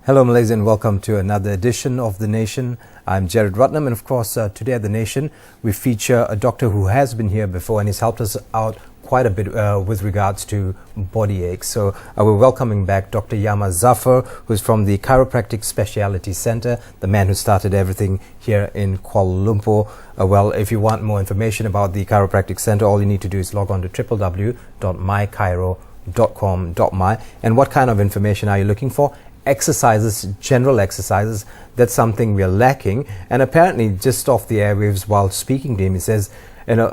Hello Malaysia and welcome to another edition of The Nation. I'm Jared Ratnam, and of course today at The Nation we feature a doctor who has been here before and he's helped us out quite a bit with regards to body aches. So we're welcoming back Dr. Yama Zafar, who's from the Chiropractic Speciality Center, the man who started everything here in Kuala Lumpur. Well, if you want more information about the Chiropractic Center, all you need to do is log on to www.mychiro.com.my. And what kind of information are you looking for? Exercises, general exercises. That's something we're lacking. And apparently just off the airwaves while speaking to him, he says,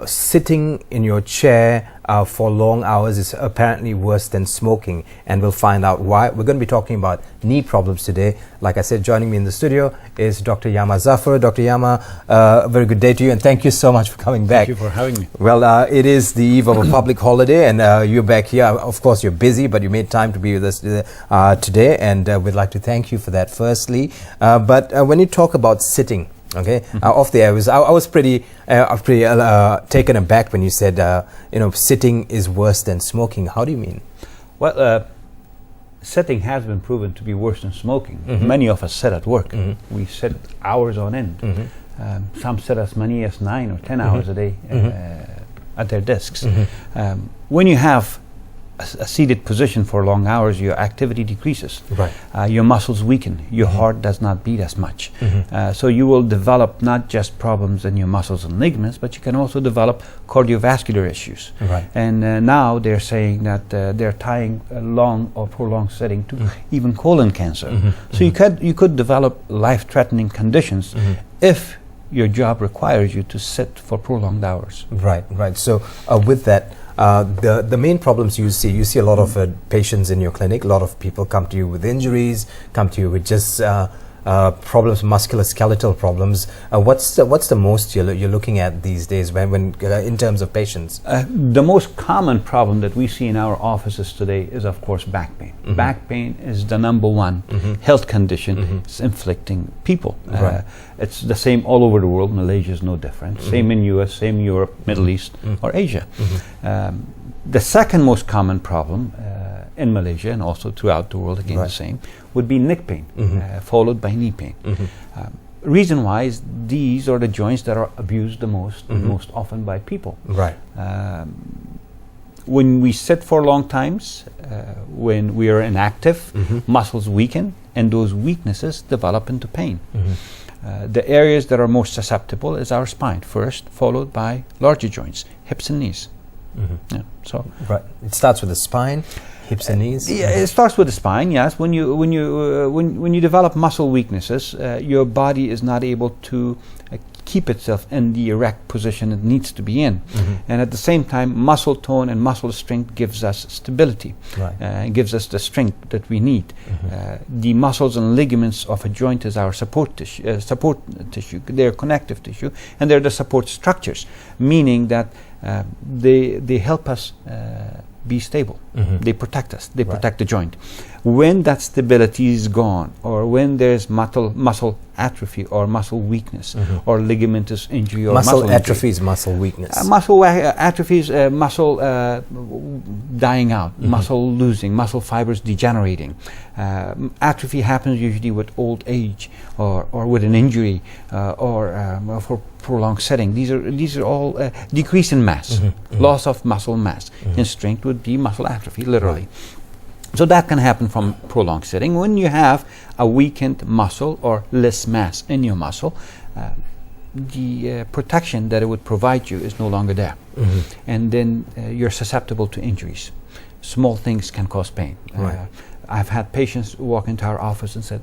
sitting in your chair for long hours is apparently worse than smoking, and we'll find out why. We're going to be talking about knee problems today. Like I said, joining me in the studio is Dr. Yama Zafar. Dr. Yama, a very good day to you, and thank you so much for coming back. Thank you for having me. Well, it is the eve of a public holiday, and you're back here. Of course, you're busy, but you made time to be with us today, and we'd like to thank you for that firstly. But when you talk about sitting, okay, off the air, I was pretty taken aback when you said, sitting is worse than smoking. How do you mean? Well, sitting has been proven to be worse than smoking. Many of us sit at work. We sit hours on end. Some sit as many as 9 or 10 hours a day at their desks. When you have a seated position for long hours, your activity decreases. Right. Your muscles weaken. Your heart does not beat as much. So you will develop not just problems in your muscles and ligaments, but you can also develop cardiovascular issues. Right. And now they're saying that they're tying long or prolonged sitting to even colon cancer. So you could develop life-threatening conditions if your job requires you to sit for prolonged hours. Right. So with that, the main problems you see a lot of patients in your clinic. A lot of people come to you with injuries, come to you with just problems, musculoskeletal problems. What's the most you're looking at these days when in terms of patients? The most common problem that we see in our offices today is, of course, back pain. Back pain is the number one health condition it's inflicting people. Right. It's the same all over the world. Malaysia is no different. Same in US, same Europe, Middle East, or Asia. The second most common problem in Malaysia and also throughout the world, again the same, would be neck pain, followed by knee pain. Reason why is these are the joints that are abused the most, most often by people. Right. When we sit for long times, when we are inactive, muscles weaken, and those weaknesses develop into pain. The areas that are most susceptible is our spine first, followed by larger joints, hips and knees. Yeah, so right. It starts with the spine, hips and knees. Yeah, it starts with the spine. Yes, when you develop muscle weaknesses, your body is not able to keep itself in the erect position it needs to be in, and at the same time, muscle tone and muscle strength gives us stability. Right. Gives us the strength that we need. The muscles and ligaments of a joint is our support tissue. They're connective tissue, and they're the support structures, meaning that they help us be stable. They protect us. They protect the joint. When that stability is gone, or when there's muscle atrophy or muscle weakness, or ligamentous injury or muscle atrophy is muscle weakness. Muscle atrophy is muscle dying out, muscle losing, muscle fibers degenerating. Atrophy happens usually with old age or with an injury or for prolonged sitting. These are all decrease in mass, loss of muscle mass, and strength would be muscle atrophy, literally. So that can happen from prolonged sitting. When you have a weakened muscle or less mass in your muscle, the protection that it would provide you is no longer there. And then you're susceptible to injuries. Small things can cause pain. Right. I've had patients walk into our office and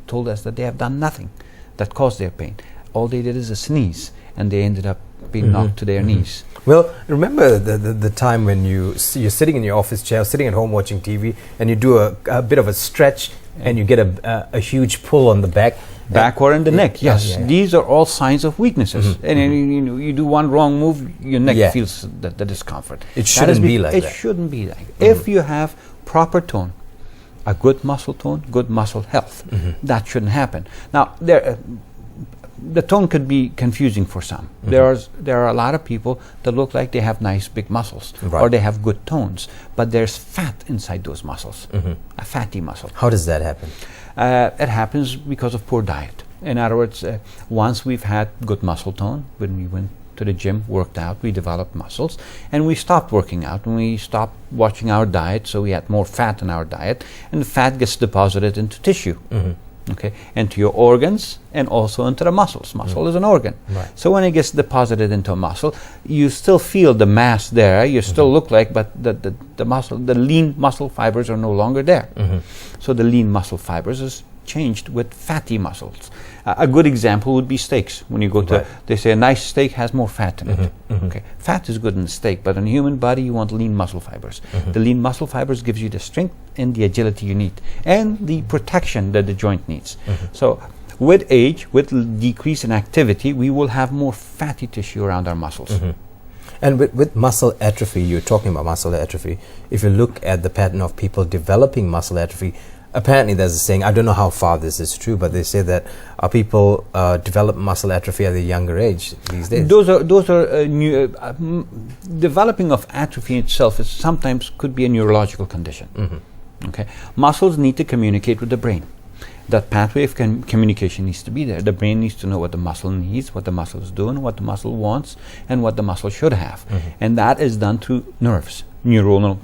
told us that they have done nothing that caused their pain. All they did is a sneeze, and they ended up being knocked to their knees. Well, remember the time when you're sitting in your office chair, sitting at home watching TV, and you do a bit of a stretch, and you get a huge pull on the back or in the neck. Yes, these are all signs of weaknesses. And you do one wrong move, your neck feels the discomfort. It shouldn't be like that. It shouldn't be like that. If you have proper tone, a good muscle tone, good muscle health, that shouldn't happen. Now, the tone could be confusing for some. There are a lot of people that look like they have nice big muscles, or they have good tones, but there's fat inside those muscles, a fatty muscle. How does that happen? It happens because of poor diet. In other words, once we've had good muscle tone, when we went to the gym, worked out, we developed muscles, and we stopped working out, and we stopped watching our diet, so we had more fat in our diet, and the fat gets deposited into tissue. Okay, into your organs and also into the muscles. Muscle is an organ. Right. So when it gets deposited into a muscle, you still feel the mass there, you still look like, but the lean muscle fibers are no longer there. So the lean muscle fibers is changed with fatty muscles. A good example would be steaks. When you go to, they say a nice steak has more fat in it. Okay, fat is good in the steak, but in the human body you want lean muscle fibers. The lean muscle fibers gives you the strength and the agility you need, and the protection that the joint needs. So with age, with decrease in activity, we will have more fatty tissue around our muscles. And with muscle atrophy, you're talking about muscle atrophy. If you look at the pattern of people developing muscle atrophy, apparently there's a saying, I don't know how far this is true, but they say that people develop muscle atrophy at a younger age these days. Those are new, developing of atrophy itself is sometimes could be a neurological condition. Okay, muscles need to communicate with the brain. That pathway of communication needs to be there. The brain needs to know what the muscle needs, what the muscle is doing, what the muscle wants, and what the muscle should have. And that is done through nerves, neuronal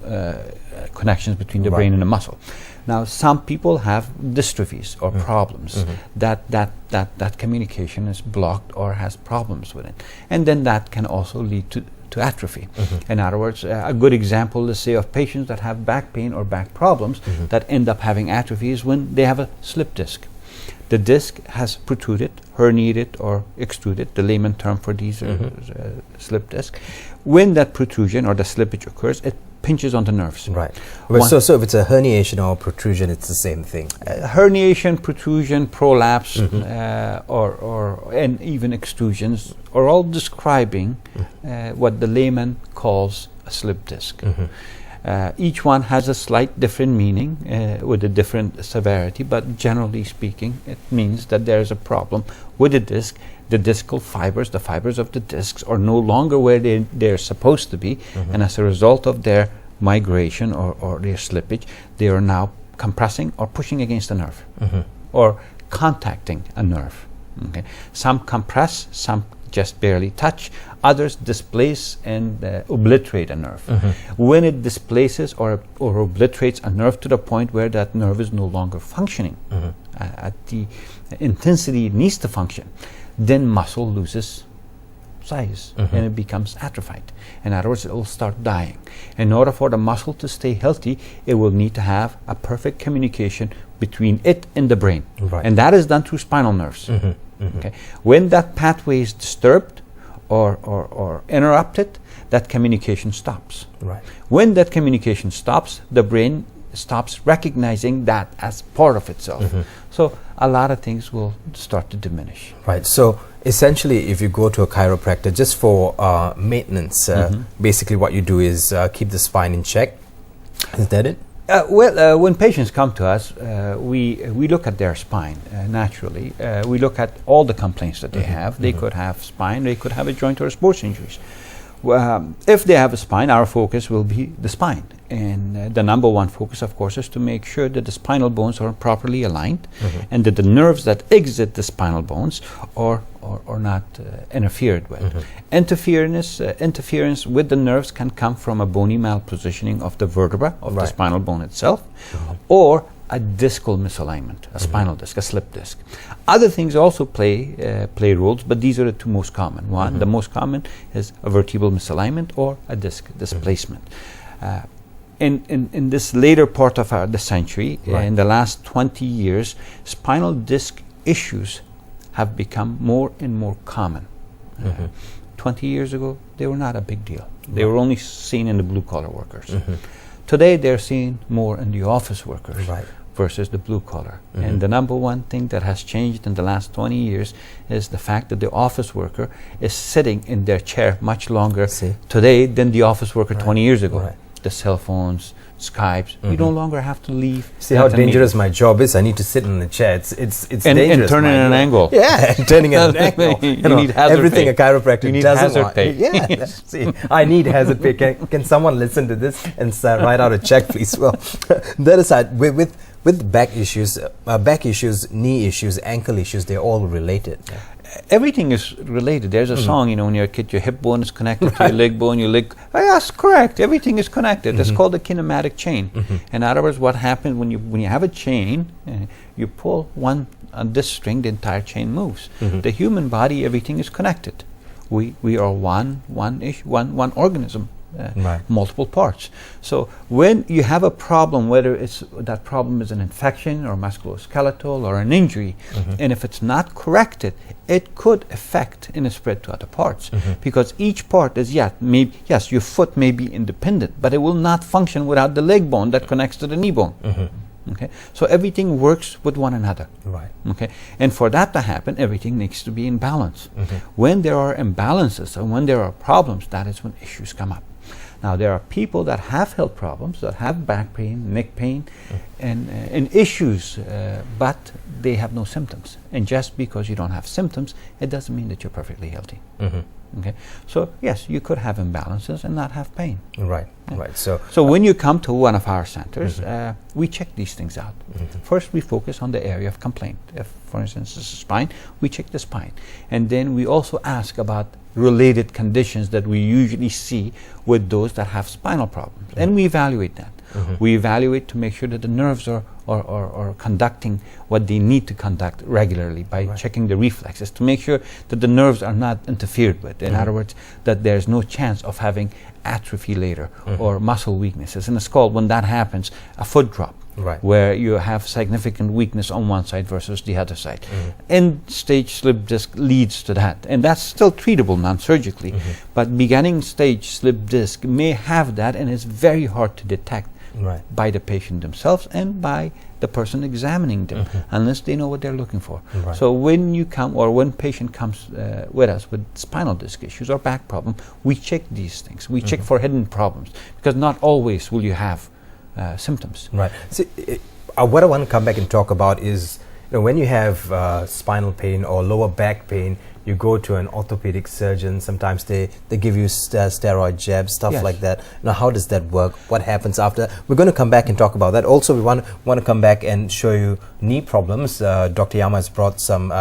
connections between the brain and the muscle. Now, some people have dystrophies or problems that communication is blocked or has problems with it, and then that can also lead to atrophy. In other words, a good example, let's say, of patients that have back pain or back problems that end up having atrophy is when they have a slip disc. The disc has protruded, herniated, or extruded, the layman term for these slip disc. When that protrusion or the slippage occurs, it pinches on the nerves. Right. Well, so if it's a herniation or protrusion, it's the same thing. Herniation, protrusion, prolapse, and even extrusions are all describing what the layman calls a slip disc. Each one has a slight different meaning with a different severity, but generally speaking, it means that there is a problem with the disc. The discal fibers, the fibers of the discs, are no longer where they're supposed to be, and as a result of their migration or their slippage, they are now compressing or pushing against a nerve or contacting a nerve. Okay. Some compress, some just barely touch, others displace and obliterate a nerve. When it displaces or obliterates a nerve to the point where that nerve is no longer functioning at the intensity it needs to function, then muscle loses size and it becomes atrophied. In other words, it will start dying. In order for the muscle to stay healthy, it will need to have a perfect communication between it and the brain. And that is done through spinal nerves. Okay. When that pathway is disturbed or interrupted, that communication stops. When that communication stops, the brain stops recognizing that as part of itself. So a lot of things will start to diminish. Right. So essentially, if you go to a chiropractor just for maintenance, basically what you do is keep the spine in check. Is that it? When patients come to us, we look at their spine naturally. We look at all the complaints that they have. They could have spine, they could have a joint or a sports injuries. If they have a spine, our focus will be the spine. And the number one focus, of course, is to make sure that the spinal bones are properly aligned and that the nerves that exit the spinal bones are not interfered with. Interference with the nerves can come from a bony malpositioning of the vertebra of the spinal bone itself, or a discal misalignment, a spinal disc, a slip disc. Other things also play roles, but these are the two most common. One, the most common is a vertebral misalignment or a disc displacement. In this later part of the century, in the last 20 years, spinal disc issues have become more and more common. 20 years ago, they were not a big deal. They were only seen in the blue-collar workers. Today, they're seen more in the office workers versus the blue-collar. And the number one thing that has changed in the last 20 years is the fact that the office worker is sitting in their chair much longer today than the office worker 20 years ago. the cell phones, Skypes. You no longer have to leave. See how dangerous my job is? I need to sit in the chair. It's dangerous. And turn it at an angle. Yeah, and turning it at an angle. You need hazard everything pay. a chiropractor You need doesn't hazard want. pay. Yeah, see, I need hazard pay. Can someone listen to this and write out a check, please? Well, that aside, with back issues, knee issues, ankle issues, they're all related. Everything is related. There's a song, when you're a kid, your hip bone is connected to your leg bone, your leg. Oh, yes, correct. Everything is connected. It's called the kinematic chain. In other words, what happens when you have a chain, you pull one on this string, the entire chain moves. The human body, everything is connected. We are one organism. Multiple parts. So when you have a problem, whether that problem is an infection or musculoskeletal or an injury, and if it's not corrected, it could affect and spread to other parts, because each part is yes, your foot may be independent, but it will not function without the leg bone that connects to the knee bone. Okay, so everything works with one another. Right. Okay, and for that to happen, everything needs to be in balance. When there are imbalances and when there are problems, that is when issues come up. Now, there are people that have health problems, that have back pain, neck pain, and issues, but they have no symptoms. And just because you don't have symptoms, it doesn't mean that you're perfectly healthy. Okay, so yes, you could have imbalances and not have pain. Right, right. So when you come to one of our centers, we check these things out. First, we focus on the area of complaint. If, for instance, it's a spine, we check the spine. And then we also ask about related conditions that we usually see with those that have spinal problems. And we evaluate that. We evaluate to make sure that the nerves are conducting what they need to conduct regularly by checking the reflexes to make sure that the nerves are not interfered with. In other words, that there's no chance of having atrophy later or muscle weaknesses. And it's called, when that happens, a foot drop. Where you have significant weakness on one side versus the other side. End-stage slip disc leads to that, and that's still treatable non-surgically. But beginning stage slip disc may have that, and it's very hard to detect by the patient themselves and by the person examining them, unless they know what they're looking for. So when you come, or when patient comes with us with spinal disc issues or back problem, we check these things. We check for hidden problems, because not always will you have symptoms. Right. So, what I want to come back and talk about is, when you have spinal pain or lower back pain, you go to an orthopedic surgeon. Sometimes they give you steroid jabs, stuff like that. Now, how does that work? What happens after? We're going to come back and talk about that. Also, we want to come back and show you knee problems. Dr. Yama has brought some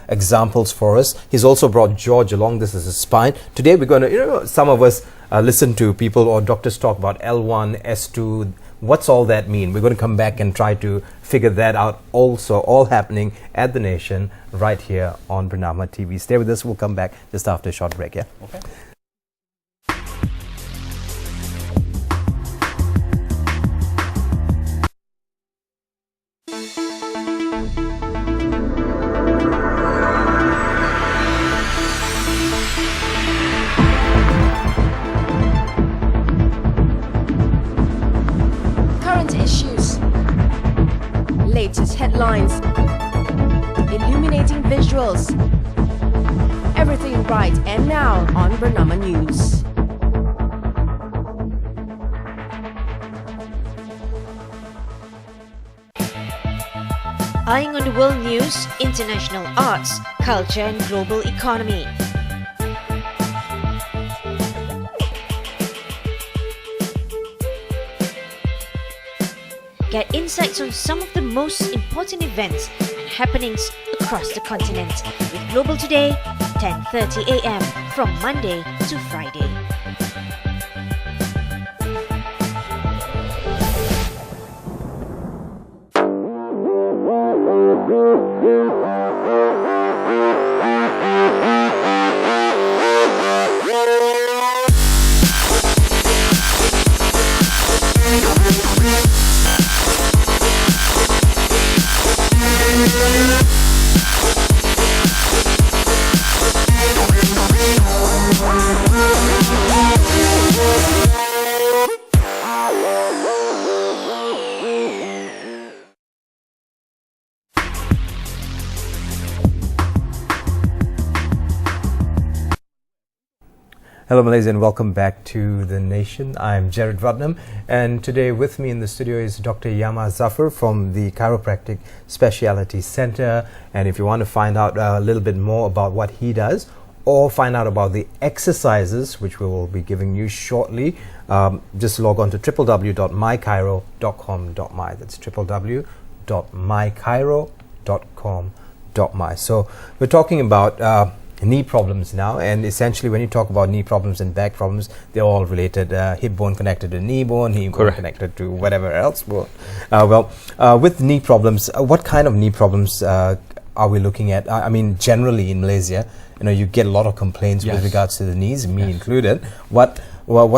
examples for us. He's also brought George along. This is his spine. Today, we're going to, some of us listen to people or doctors talk about L1, S2. What's all that mean? We're going to come back and try to figure that out also, all happening at The Nation right here on Bernama TV. Stay with us. We'll come back just after a short break, yeah? Okay. Latest headlines, illuminating visuals, everything right and now on Bernama News. Eyeing on the world news, international arts, culture and global economy. Get insights on some of the most important events and happenings across the continent with Global Today, 10:30 a.m. from Monday to Friday. Hello Malaysia and welcome back to The Nation. I'm Jared Ratnam and today with me in the studio is Dr. Yama Zafar from the Chiropractic Speciality Center. And if you want to find out a little bit more about what he does or find out about the exercises which we will be giving you shortly, just log on to www.mychiro.com.my. That's www.mychiro.com.my. So we're talking about knee problems now, and essentially when you talk about knee problems and back problems, they're all related. Hip bone connected to knee bone, knee bone connected to whatever else bone. With knee problems, what kind of knee problems are we looking at? I mean, generally in Malaysia, you get a lot of complaints with regards to the knees, me included. What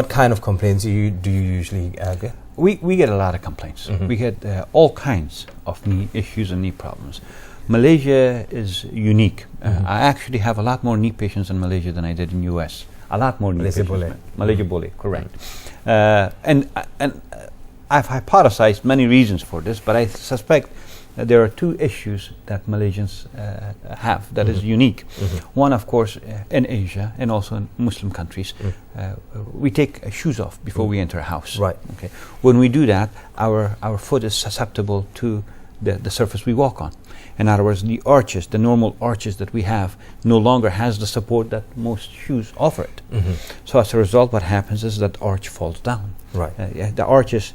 kind of complaints do you usually get? We get a lot of complaints. We get all kinds of knee issues and knee problems. Malaysia is unique. I actually have a lot more knee patients in Malaysia than I did in US. A lot more knee patients. Malaysia Boleh, correct. And I've hypothesized many reasons for this, but I suspect that there are two issues that Malaysians have that is unique. One, of course, in Asia and also in Muslim countries, we take shoes off before we enter a house. Right. Okay. When we do that, our foot is susceptible to the surface we walk on. In other words, the arches, the normal arches that we have, no longer has the support that most shoes offer it. So as a result, what happens is that arch falls down. Right. The arch is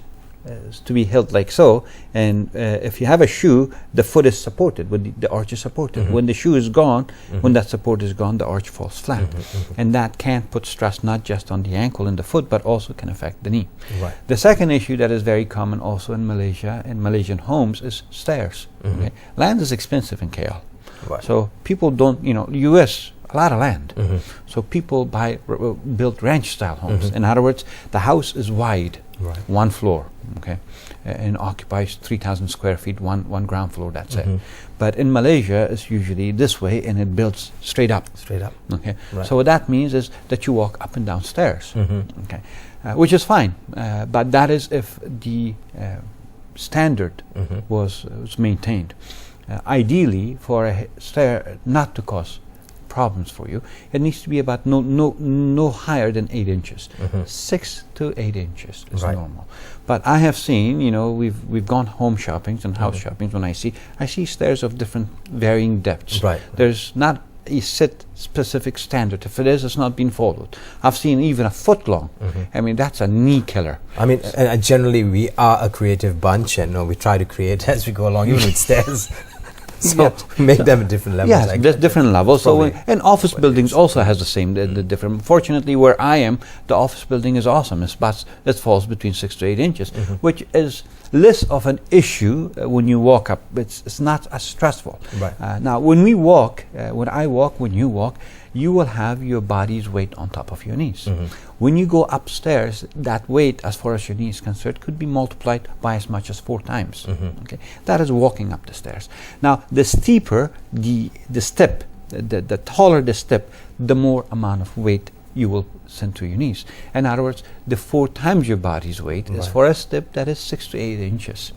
to be held like so, and if you have a shoe, the foot is supported, when the arch is supported. When the shoe is gone, when that support is gone, the arch falls flat. And that can put stress not just on the ankle and the foot, but also can affect the knee. Right. The second issue that is very common also in Malaysia, in Malaysian homes, is stairs. Okay? Land is expensive in KL. Right. So people don't, US, a lot of land. So people build ranch-style homes. In other words, the house is wide, one floor, okay, and occupies 3,000 square feet, one ground floor, that's it. But in Malaysia, it's usually this way, and it builds straight up. Straight up. Okay. Right. So what that means is that you walk up and down stairs, okay, which is fine. But that is if the standard was maintained. Ideally, for a stair not to cause problems for you, it needs to be about no higher than 8 inches. 6 to 8 inches is normal. But I have seen, we've gone home shoppings and house shoppings. When I see stairs of different varying depths. Right. There's not a set specific standard. If it is, it's not being followed. I've seen even a foot long. I mean, that's a knee killer. I mean, and generally we are a creative bunch, and we try to create as we go along, even with stairs. So make them at different levels. Yes, there's different levels. So and office buildings also has the same, the different. Fortunately, where I am, the office building is awesome. It falls between 6 to 8 inches, which is less of an issue when you walk up. It's not as stressful. Right. Now, when we walk, when I walk, when you walk, you will have your body's weight on top of your knees. When you go upstairs, that weight, as far as your knee is concerned, could be multiplied by as much as 4 times. Okay, that is walking up the stairs. Now, the steeper the step, the taller the step, the more amount of weight you will send to your knees. In other words, the 4 times your body's weight is for a step that is 6 to 8 inches.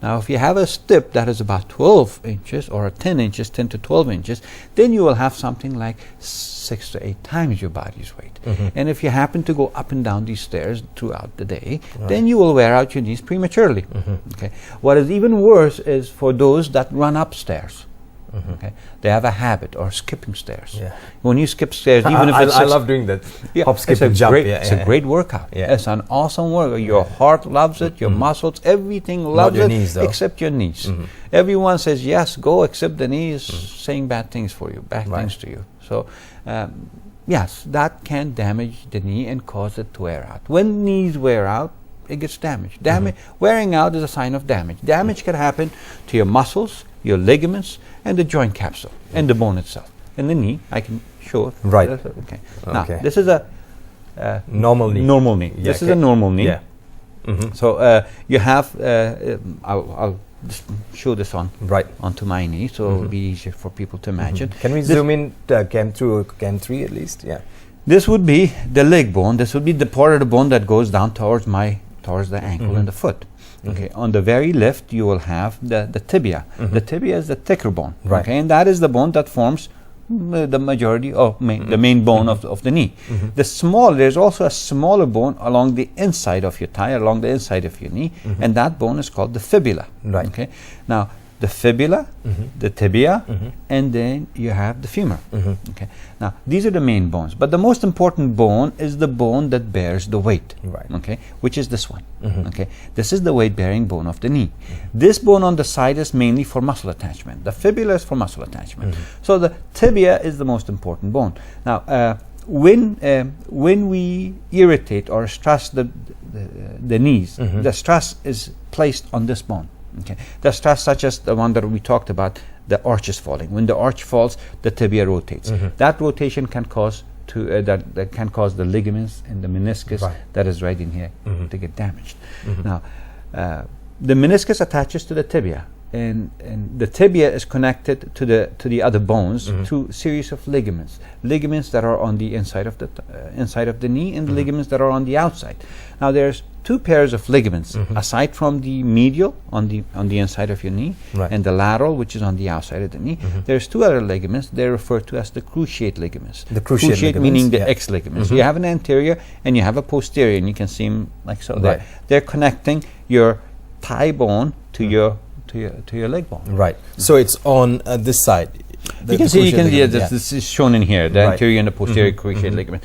Now, if you have a step that is about 12 inches or 10 inches, 10 to 12 inches, then you will have something like 6 to 8 times your body's weight. And if you happen to go up and down these stairs throughout the day, then you will wear out your knees prematurely. Okay. What is even worse is for those that run upstairs. Okay, they have a habit of skipping stairs. When you skip stairs, even if it's I love doing that. Hop, skip, and jump. It's a great workout. It's an awesome workout. Your heart loves it. Your muscles, everything loves your it, knees, though. except your knees. Everyone says yes, go, except the knees saying bad things for you, bad things to you. So, yes, that can damage the knee and cause it to wear out. When knees wear out, it gets damaged. Wearing out is a sign of damage. Damage can happen to your muscles, your ligaments, and the joint capsule, and the bone itself. And the knee, I can show it. Right. Okay. Now, this is a normal knee. Normal knee. Yeah, this is a normal knee. Yeah. So you have, I'll just show this onto my knee, so it'll be easier for people to imagine. Can we zoom in cam through cam 3 at least? Yeah. This would be the leg bone. This would be the part of the bone that goes down towards the ankle and the foot. Okay, on the very left you will have the tibia. The tibia is the thicker bone. Okay, and that is the bone that forms the majority of the main bone of the knee. There's also a smaller bone along the inside of your thigh, along the inside of your knee, and that bone is called the fibula. Right. Okay. Now, the fibula, the tibia, and then you have the femur. Okay. Now, these are the main bones, but the most important bone is the bone that bears the weight. Right. Okay, which is this one. Okay, this is the weight-bearing bone of the knee. This bone on the side is mainly for muscle attachment. The fibula is for muscle attachment. So the tibia is the most important bone. Now, when we irritate or stress the knees, the stress is placed on this bone. Okay, the stress such as the one that we talked about, the arch is falling. When the arch falls, the tibia rotates. That rotation can cause that can cause the ligaments and the meniscus that is right in here to get damaged. Now, the meniscus attaches to the tibia, and the tibia is connected to the other bones through a series of ligaments that are on the inside of the knee, and the ligaments that are on the outside. Now, there's two pairs of ligaments aside from the medial on the inside of your knee, and the lateral, which is on the outside of the knee. There's two other ligaments. They're referred to as the cruciate ligaments. The cruciate ligaments, meaning the X ligaments. You have an anterior and you have a posterior, and you can see them like so. They're connecting your thigh bone to your leg bone. Right. So it's on this side. You can see. This is shown in here. The anterior and the posterior cruciate ligament.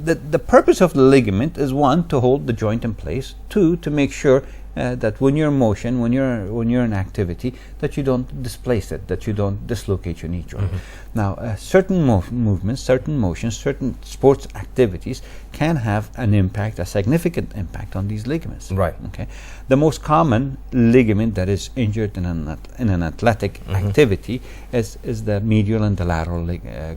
The purpose of the ligament is, one, to hold the joint in place. Two, to make sure that when you're in motion, when you're in activity, that you don't displace it, that you don't dislocate your knee joint. Now, certain movements, certain motions, certain sports activities can have an impact, a significant impact on these ligaments. Right. Okay. The most common ligament that is injured in an athletic activity is the medial and the lateral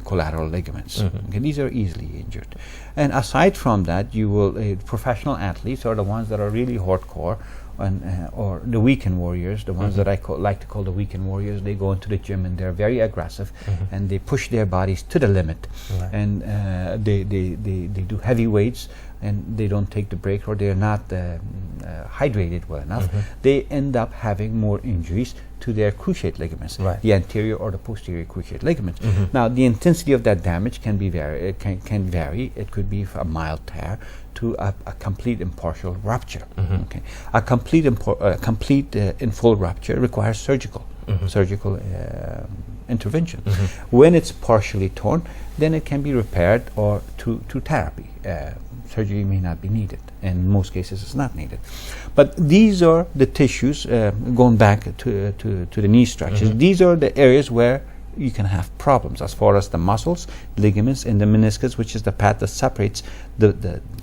collateral ligaments. Okay. These are easily injured. And aside from that, you will professional athletes, or the ones that are really hardcore, or the weekend warriors, the ones that I like to call the weekend warriors. They go into the gym and they're very aggressive, and they push their bodies to the limit, and they do heavy weights, and they don't take the break, or they're not hydrated well enough. They end up having more injuries to their cruciate ligaments, the anterior or the posterior cruciate ligaments. Now, the intensity of that damage can vary. It could be a mild tear to a complete and partial rupture. Okay, a complete in full rupture requires surgical intervention. When it's partially torn, then it can be repaired or through therapy. Surgery may not be needed, and in most cases it's not needed. But these are the tissues, going back to the knee structures, these are the areas where you can have problems as far as the muscles, ligaments, and the meniscus, which is the pad that separates the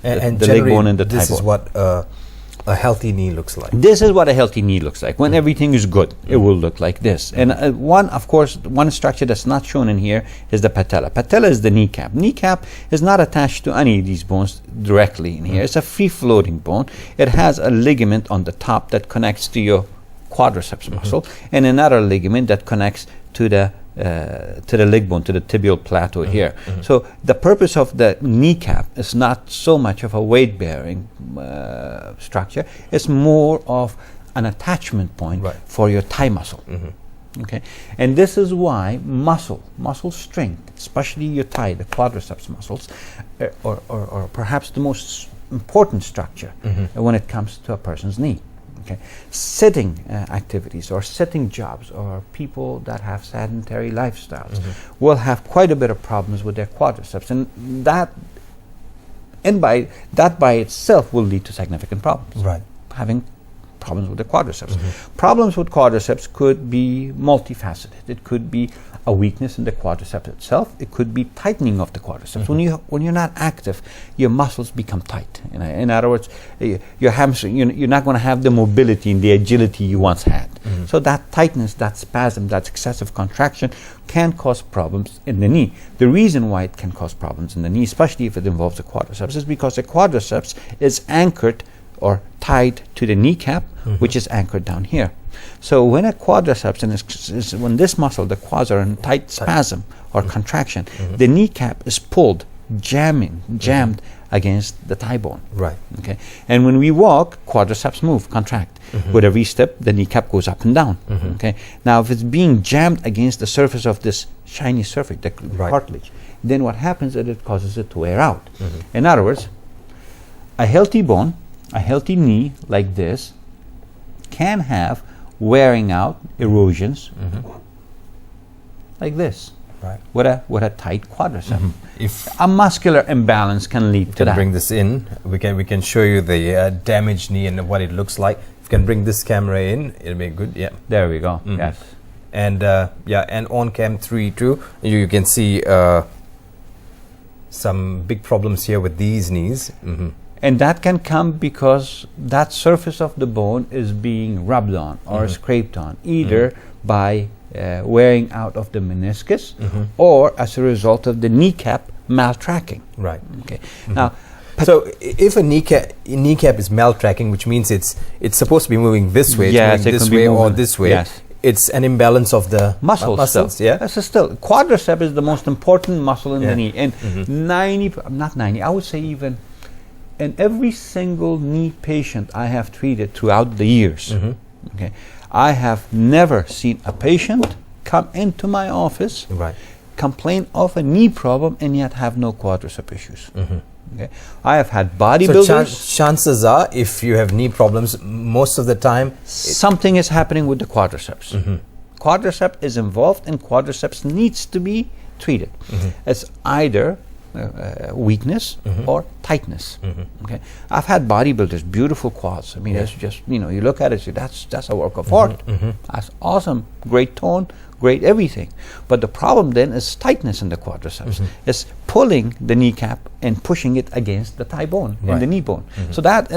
leg bone and the thigh bone. This is what a healthy knee looks like. This is what a healthy knee looks like. When everything is good, it will look like this. And one structure that's not shown in here is the patella. Patella is the kneecap. Kneecap is not attached to any of these bones directly in here. It's a free-floating bone. It has a ligament on the top that connects to your quadriceps muscle, and another ligament that connects to the leg bone, to the tibial plateau here. So the purpose of the kneecap is not so much of a weight-bearing structure. It's more of an attachment point for your thigh muscle. Okay, and this is why muscle strength, especially your thigh, the quadriceps muscles, or perhaps the most important structure when it comes to a person's knee. Okay. Sitting activities or sitting jobs, or people that have sedentary lifestyles will have quite a bit of problems with their quadriceps, and that by itself will lead to significant problems. Having problems with the quadriceps. Problems with quadriceps could be multifaceted. It could be a weakness in the quadriceps itself. It could be tightening of the quadriceps. When you're not active, your muscles become tight. In other words, your hamstring, you're not going to have the mobility and the agility you once had. So that tightness, that spasm, that excessive contraction can cause problems in the knee. The reason why it can cause problems in the knee, especially if it involves the quadriceps, is because the quadriceps is anchored or tied to the kneecap, which is anchored down here. So when a quadriceps, when this muscle, the quads, are in tight spasm or contraction, the kneecap is pulled, jammed against the thigh bone. Right. Okay, and when we walk, quadriceps move, contract. With every step, the kneecap goes up and down. Okay, now if it's being jammed against the surface of this shiny surface, the cartilage, then what happens is it causes it to wear out. In other words, a healthy bone, a healthy knee like this, can have wearing out, erosions, like this. Right. With a tight quadricep. If A muscular imbalance can lead to can that. bring this in, we can show you the damaged knee and what it looks like. If you can bring this camera in, it'll be good. Yeah. There we go. Yes. And and on cam 3 too, you can see some big problems here with these knees. And that can come because that surface of the bone is being rubbed on or scraped on, either by wearing out of the meniscus or as a result of the kneecap maltracking. Right. Okay. Now, So if a kneecap is maltracking, which means it's supposed to be moving this way, Yes, it's moving it this can be way or moving- this way, yes. it's an imbalance of the muscles. Still. Yeah. That's still quadricep is the most important muscle in Yeah. the knee, and 90, I would say even in every single knee patient I have treated throughout the years. Okay, I have never seen a patient come into my office, Right. complain of a knee problem, and yet have no quadricep issues. Okay, I have had So bodybuilders. chances are, if you have knee problems, most of the time, Something is happening with the quadriceps. Quadricep is involved, and quadriceps needs to be treated. It's either weakness or tightness. Okay, I've had bodybuilders, beautiful quads. I mean, it's just, you look at it, say that's a work of art. That's awesome, great tone, great everything. But the problem then is tightness in the quadriceps. It's pulling the kneecap and pushing it against the thigh bone and the knee bone. So that,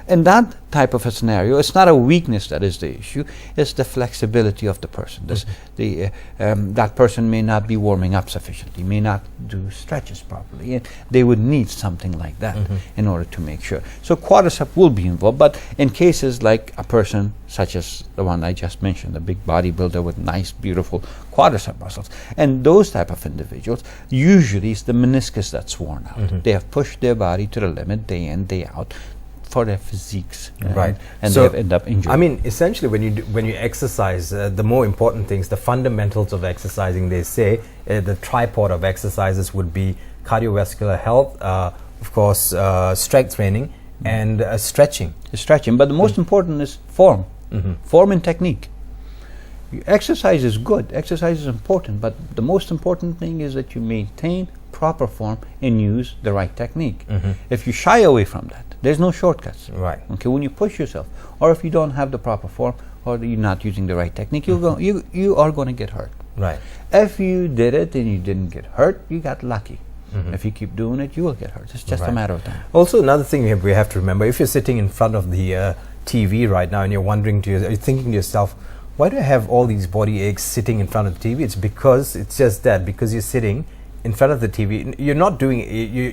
in that type of a scenario, it's not a weakness that is the issue, it's the flexibility of the person. That person may not be warming up sufficiently, may not do stretches properly, and they would need something like that in order to make sure. So quadricep will be involved, but in cases like a person such as the one I just mentioned, a big bodybuilder with nice, beautiful quadricep muscles, and those type of individuals, usually it's the meniscus that's worn out. They have pushed their body to the limit day in, day out for their physiques, Right. and So, they have end up injured. I mean, essentially, when you exercise, the more important things, the fundamentals of exercising, they say, the tripod of exercises would be cardiovascular health, of course, strength training, and stretching. Stretching, but the most important is form, form and technique. Exercise is good, exercise is important, but the most important thing is that you maintain proper form and use the right technique. If you shy away from that, there's no shortcuts. Right. Okay, when you push yourself, or if you don't have the proper form, or you're not using the right technique, you are going to get hurt. Right. If you did it and you didn't get hurt, you got lucky. If you keep doing it, you will get hurt. It's just a Right. matter of time. Also, another thing we have to remember, if you're sitting in front of the TV right now and you're thinking to yourself, why do I have all these body aches sitting in front of the TV? It's just that, because you're sitting in front of the TV. You're not doing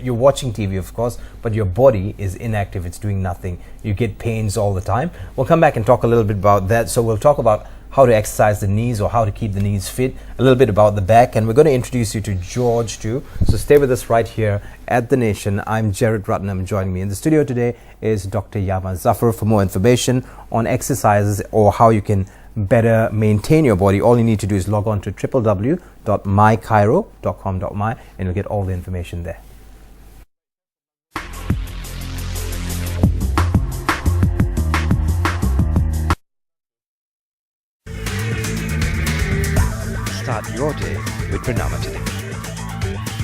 you're watching TV, of course, but your body is inactive. It's doing nothing. You get pains all the time. We'll come back and talk a little bit about that. So we'll talk about how to exercise the knees or how to keep the knees fit, a little bit about the back, and we're going to introduce you to George too. So stay with us right here at The Nation. I'm Jared Rutnam. Joining me in the studio today is Dr. Yama Zafar. For more information on exercises or how you can better maintain your body, all you need to do is log on to www.mychiro.com.my and you'll get all the information there. Start your day with Pranama Today.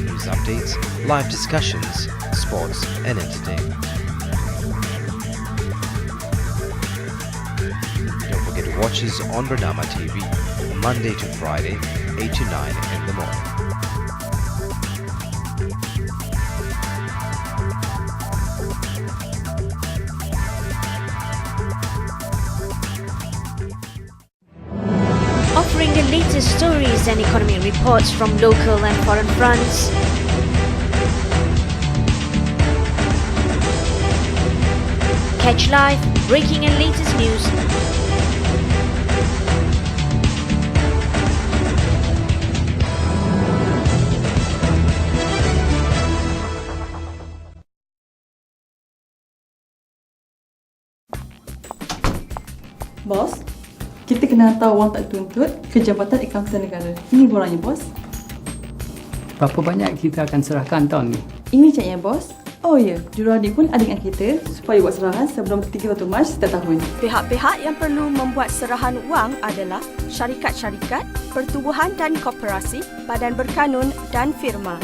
News updates, live discussions, sports and entertainment. Don't forget to watch us on Pranama TV, Monday to Friday, 8 to 9 in the morning. Offering the latest stories and economy reports from local and foreign fronts. Catch live, breaking and latest news Bos, kita kena hantar wang tak tuntut ke Jabatan Akauntan Negara. Ini borangnya, bos. Berapa banyak kita akan serahkan tahun ni? Ini ceknya, bos. Oh ya, juruadik pun ada dengan kita supaya buat serahan sebelum 31 Mac setiap tahun. Pihak-pihak yang perlu membuat serahan wang adalah syarikat-syarikat, pertubuhan dan koperasi, badan berkanun dan firma.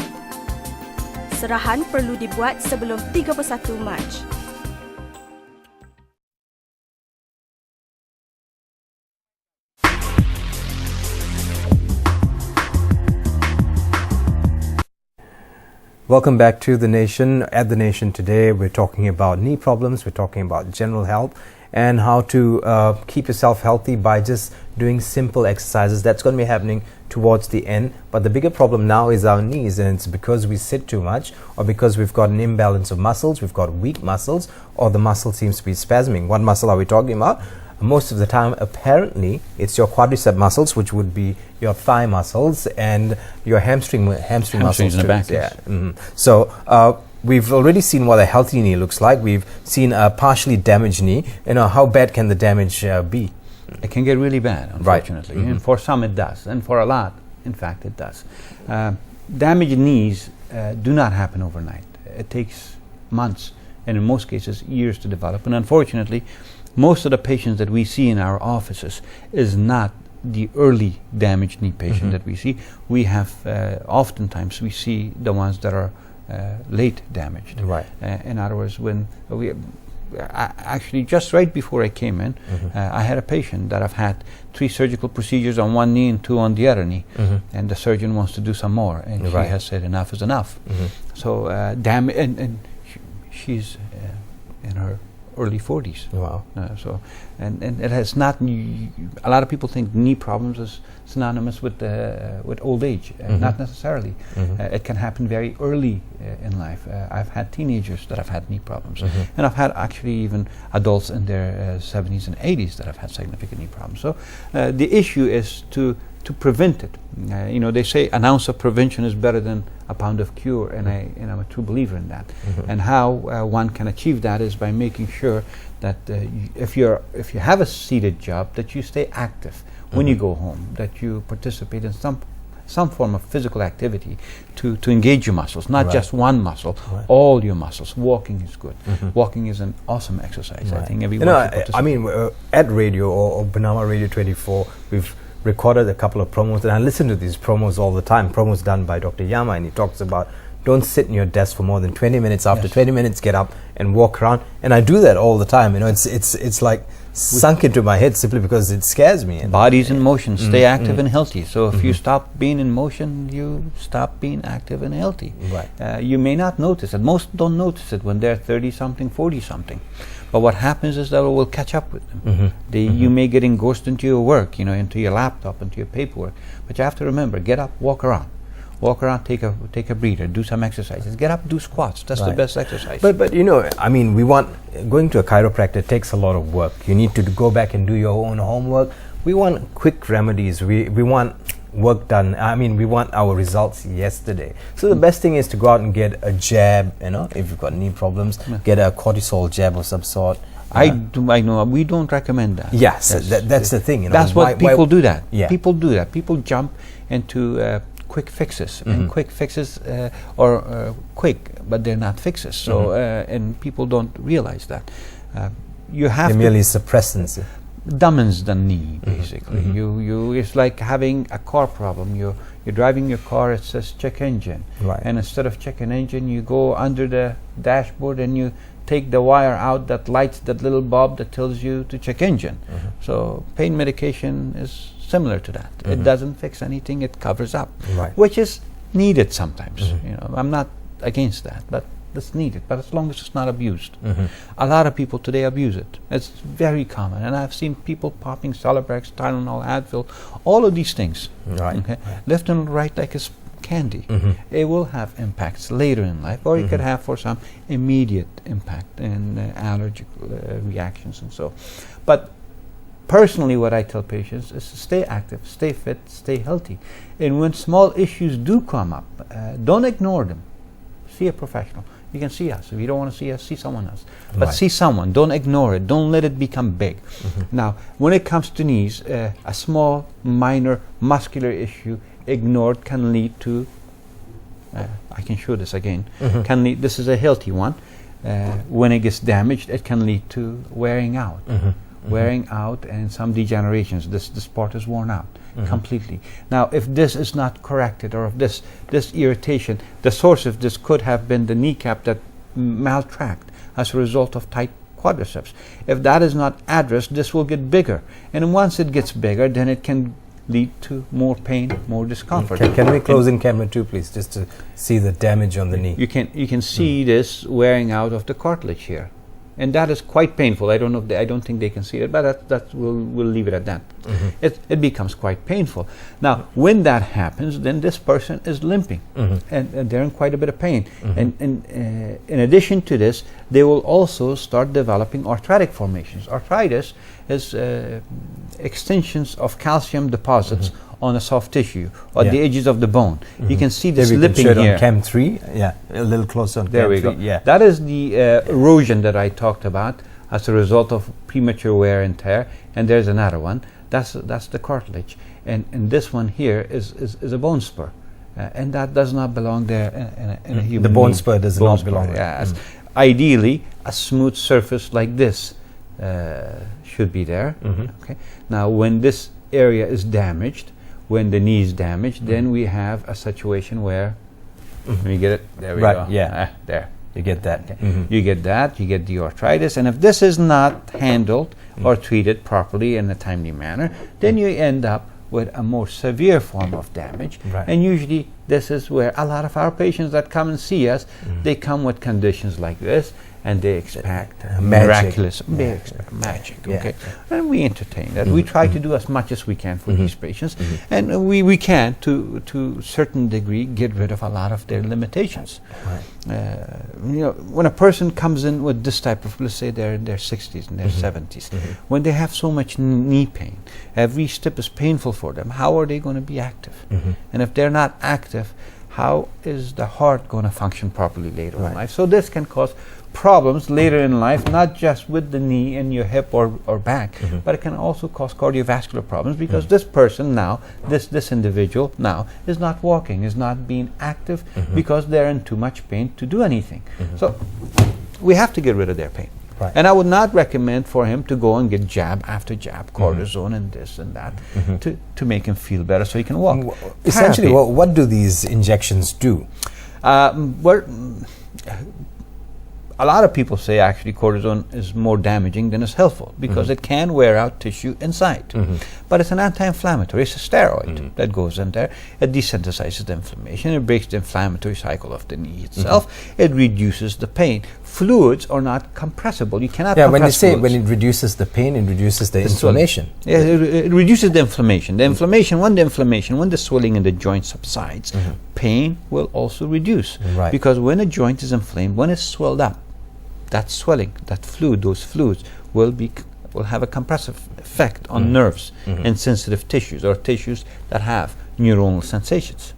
Serahan perlu dibuat sebelum 31 Mac. Welcome back to The Nation. At The Nation today, we're talking about knee problems, we're talking about general health, and how to keep yourself healthy by just doing simple exercises. That's going to be happening towards the end. But the bigger problem now is our knees, and it's because we sit too much, or because we've got an imbalance of muscles, we've got weak muscles, or the muscle seems to be spasming. What muscle are we talking about? Most of the time, apparently, it's your quadricep muscles, which would be your thigh muscles, and your hamstring muscles in the too. back, Yeah. yes. So we've already seen what a healthy knee looks like. We've seen a partially damaged knee. How bad can the damage be? It can get really bad, unfortunately. Right. And for some it does, and for a lot, in fact, it does. Damaged knees do not happen overnight. It takes months, and in most cases, years to develop. And unfortunately, most of the patients that we see in our offices is not the early damaged knee patient that we see. We have, oftentimes, we see the ones that are late damaged. Right. In other words, when we actually just right before I came in, I had a patient that I've had 3 surgical procedures on one knee and 2 on the other knee, and the surgeon wants to do some more, and she has said enough is enough. So and she's in her early 40s. Wow. And it has not. A lot of people think knee problems is synonymous with old age. Not necessarily. It can happen very early in life. I've had teenagers that have had knee problems, and I've had actually even adults in their 70s and 80s that have had significant knee problems. So the issue is to prevent it. They say an ounce of prevention is better than a pound of cure, and I'm a true believer in that. And how one can achieve that is by making sure that if you have a seated job, that you stay active when you go home, that you participate in some form of physical activity to engage your muscles, not just one muscle, all your muscles. Walking is good. Walking is an awesome exercise. I think everyone should participate. I mean, at radio or Bernama Radio 24, we've recorded a couple of promos, and I listen to these promos all the time. Promos done by Dr. Yama, and he talks about don't sit in your desk for more than 20 minutes. After 20 minutes, get up and walk around. And I do that all the time. It's like sunk into my head simply because it scares me. Body's in motion. Stay active and healthy. So if you stop being in motion, you stop being active and healthy. Right. You may not notice it. Most don't notice it when they're 30-something, 40-something. But what happens is that it will catch up with them. You may get engrossed into your work, into your laptop, into your paperwork. But you have to remember, get up, walk around. Walk around, take a breather, do some exercises. Get up, do squats. That's the best exercise. But I mean, going to a chiropractor takes a lot of work. You need to go back and do your own homework. We want quick remedies. We want work done. I mean, we want our results yesterday. So the best thing is to go out and get a jab, if you've got knee problems, get a cortisol jab of some sort. I know we don't recommend that. Yes, that's the thing. That's what people do that. Yeah. People do that. People jump into quick fixes, and quick fixes are quick, but they're not fixes. So and people don't realize that. You have they merely suppressants. Dumbens the knee, basically. You it's like having a car problem. You're driving your car, it says check engine, and instead of check an engine, you go under the dashboard and you take the wire out that lights that little bulb that tells you to check engine. So pain medication is similar to that. It doesn't fix anything, it covers up, which is needed sometimes. I'm not against that, but that's needed, but as long as it's not abused. A lot of people today abuse it. It's very common, and I've seen people popping Celebrex, Tylenol, Advil, all of these things, left and right like it's candy. It will have impacts later in life, or it could have for some immediate impact and allergic reactions and so. But personally, what I tell patients is to stay active, stay fit, stay healthy, and when small issues do come up, don't ignore them. See a professional. you can see us. If you don't want to see us, see someone else. But Right. see someone. Don't ignore it. Don't let it become big. Now, when it comes to knees, a small, minor muscular issue ignored can lead to, I can show this again, can lead, this is a healthy one. When it gets damaged, it can lead to wearing out. Wearing out and some degenerations. This part is worn out completely. Now, if this is not corrected, or if this irritation, the source of this could have been the kneecap that maltracked as a result of tight quadriceps. If that is not addressed, this will get bigger. And once it gets bigger, then it can lead to more pain, more discomfort. Can we close in camera 2, please, just to see the damage on the knee? You can see this wearing out of the cartilage here, and that is quite painful. I don't know if I don't think they can see it, but we'll leave it at that. It becomes quite painful. Now, when that happens, then this person is limping, and they're in quite a bit of pain. And in addition to this, they will also start developing arthritic formations. Arthritis is extensions of calcium deposits on the soft tissue or the edges of the bone. You can see this lipping here. On Cam 3, a little closer on There Cam we 3. go. That is the erosion that I talked about as a result of premature wear and tear. And there's another one. That's the cartilage. And this one here is a bone spur. And that does not belong there in a human The bone being. spur does Bone not spur, belong there. yes. Ideally, a smooth surface like this should be there. Okay. Now, when this area is damaged, when the knee is damaged, then we have a situation where, let me get it, there we go. There. You get that. You get that, you get the arthritis, and if this is not handled or treated properly in a timely manner, then you end up with a more severe form of damage. Right. And usually this is where a lot of our patients that come and see us, they come with conditions like this, and they expect miraculous, they expect magic, okay? And we entertain that. We try to do as much as we can for these patients, and we can, to certain degree, get rid of a lot of their limitations. When a person comes in with this type of, let's say they're in their 60s and their 70s, when they have so much knee pain, every step is painful for them, how are they going to be active? And if they're not active, how is the heart going to function properly later in life? So this can cause problems later in life, not just with the knee and your hip or back, but it can also cause cardiovascular problems because this person now, this individual now, is not walking, is not being active because they're in too much pain to do anything. So we have to get rid of their pain. And I would not recommend for him to go and get jab after jab, cortisone and this and that, to make him feel better so he can walk. Essentially, what do these injections do? A lot of people say actually cortisone is more damaging than it's helpful because it can wear out tissue inside. But it's an anti-inflammatory, it's a steroid that goes in there. It desensitizes the inflammation, it breaks the inflammatory cycle of the knee itself, it reduces the pain. Fluids are not compressible. You cannot compress when you say fluids. when it reduces the pain, it reduces the inflammation. Yeah, it reduces the inflammation. The inflammation, when the swelling in the joint subsides, pain will also reduce. Because when a joint is inflamed, when it's swelled up, that swelling, that fluid, those fluids will have a compressive effect on nerves and sensitive tissues or tissues that have neuronal sensations.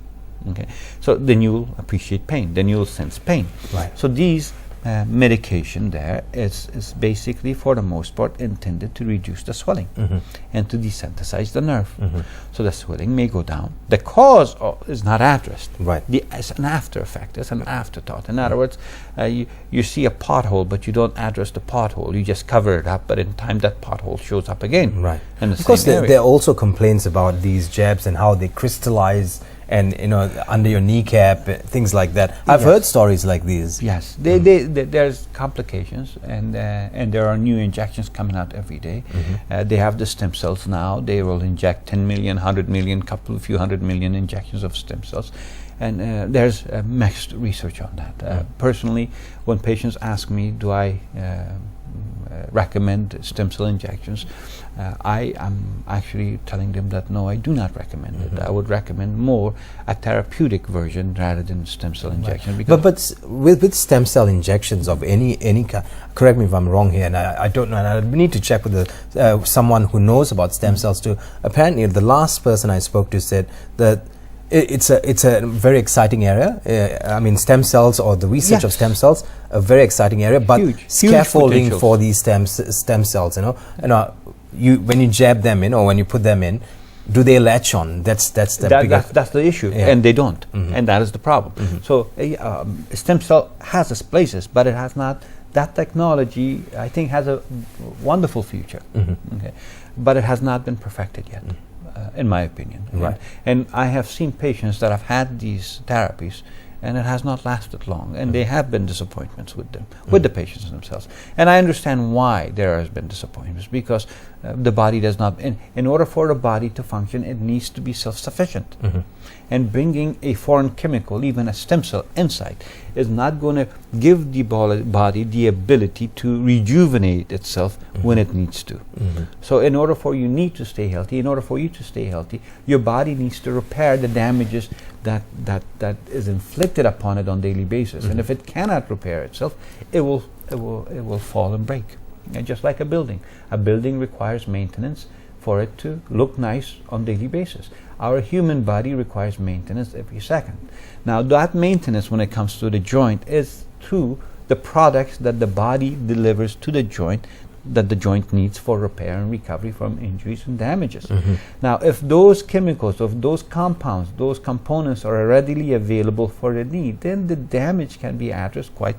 Okay, so then you will appreciate pain. Then you will sense pain. So these medication there is basically, for the most part, intended to reduce the swelling and to desensitize the nerve. So the swelling may go down. The cause is not addressed. It's an after effect. It's an afterthought. In other words, you see a pothole, but you don't address the pothole. You just cover it up, but in time that pothole shows up again. Of course, there are also complaints about these jabs and how they crystallize and under your kneecap, things like that. I've heard stories like these. Yes, there's complications, and there are new injections coming out every day. They have the stem cells now. They will inject 10 million, 100 million, few hundred million injections of stem cells. And there's mixed research on that. Personally, when patients ask me, do I recommend stem cell injections, I am actually telling them that no, I do not recommend it. I would recommend more a therapeutic version rather than stem cell injection. But with stem cell injections of any kind, correct me if I'm wrong here, and I don't know, and I need to check with someone who knows about stem cells too. Apparently, the last person I spoke to said that It's a very exciting area. I mean, stem cells or the research of Yes. stem cells, a very exciting area. But Huge scaffolding potentials. for these stem cells, when you jab them in or when you put them in, do they latch on? That's the bigger. That's the issue, Yeah. and they don't, and that is the problem. So stem cell has its places, but it has not. That technology, I think, has a wonderful future, okay, but it has not been perfected yet, in my opinion. Right. And I have seen patients that have had these therapies, and it has not lasted long, and they have been disappointments with them, with the patients themselves. And I understand why there has been disappointments, because the body does not, in order for the body to function, it needs to be self-sufficient. And bringing a foreign chemical, even a stem cell inside, is not going to give the body the ability to rejuvenate itself when it needs to. So in order for you to stay healthy, your body needs to repair the damages that is inflicted upon it on a daily basis. And if it cannot repair itself, it will fall and break. And just like a building requires maintenance for it to look nice on a daily basis. Our human body requires maintenance every second. Now that maintenance, when it comes to the joint, is through the products that the body delivers to the joint, that the joint needs for repair and recovery from injuries and damages. Now, if those chemicals, if those compounds, those components are readily available for the need, then the damage can be addressed quite